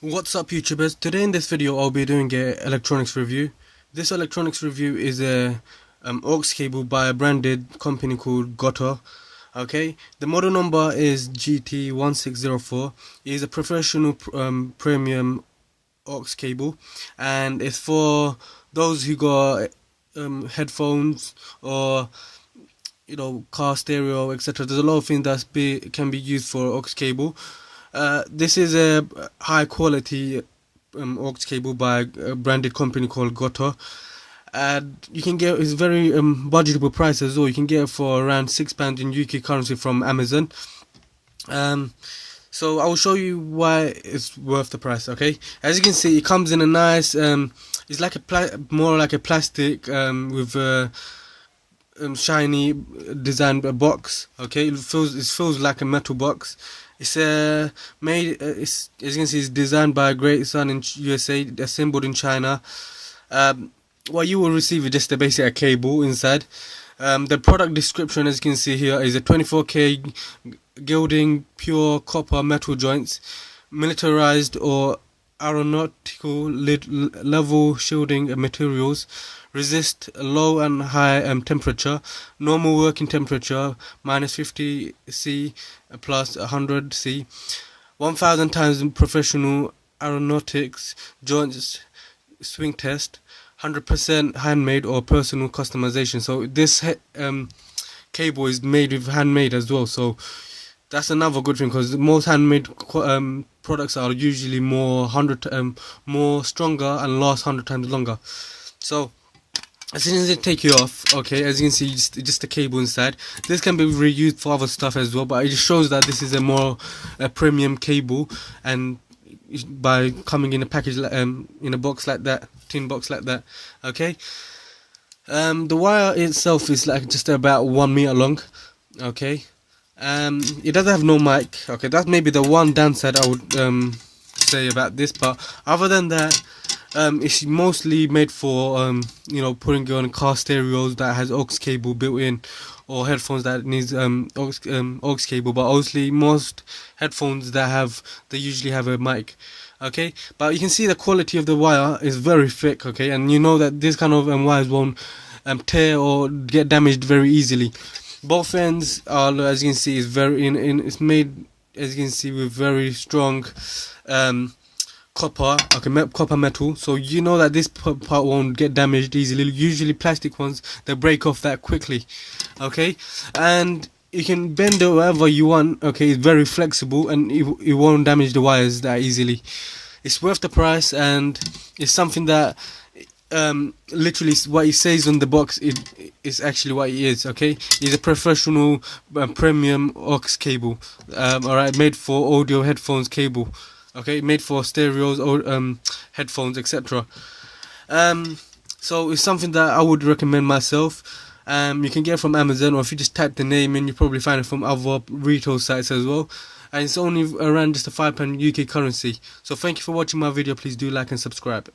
What's up, YouTubers? Today in this video I'll be doing a electronics review. This electronics review is a aux cable by a branded company called Gotor. Okay, the model number is GT-1604. It is a professional premium aux cable, and it's for those who got headphones or car stereo, etc. There's a lot of things that can be used for aux cable. This is a high quality aux cable by a branded company called Gotor. You can get it's very budgetable price as well. You can get it for around £6 in UK currency from Amazon. So I will show you why it's worth the price. Okay, as you can see, it comes in a nice it's like more like a plastic with shiny designed box. Okay, it feels like a metal box. It's made. As you can see, it's designed by Great Sun in USA, assembled in China. What you will receive is just a basic cable inside. The product description, as you can see here, is a 24K gilding, pure copper metal joints, militarized or aeronautical level shielding materials, resist low and high temperature, normal working temperature -50°C plus 100°C, 1000 times professional aeronautics joints swing test, 100% handmade or personal customization. So this cable is made with handmade as well, so that's another good thing, because most handmade products are usually more stronger and last 100 times longer. So as soon as they take you off, okay, as you can see, just a cable inside. This can be reused for other stuff as well, but it just shows that this is a premium cable, and by coming in a package in a box like that, tin box like that. Okay, the wire itself is like just about 1 meter long. Okay, it doesn't have no mic. Okay, that's maybe the one downside I would say about this, but other than that, it's mostly made for putting on car stereos that has aux cable built in, or headphones that needs aux cable. But obviously most headphones they usually have a mic. Okay, but you can see the quality of the wire is very thick. Okay, and you know that this kind of wires won't tear or get damaged very easily. Both ends are, as you can see, is it's made, as you can see, with very strong copper, copper metal, so you know that this part won't get damaged easily. Usually plastic ones, they break off that quickly. Okay, and you can bend it wherever you want. Okay, it's very flexible, and it won't damage the wires that easily. It's worth the price, and it's something that literally what it says on the box is actually what it is. Okay, it's a professional premium aux cable, alright, made for audio headphones cable. Okay, made for stereos or headphones, etc. So it's something that I would recommend myself. You can get it from Amazon, or if you just type the name in, you probably find it from other retail sites as well. And it's only around just a £5 UK currency. So thank you for watching my video. Please do like and subscribe.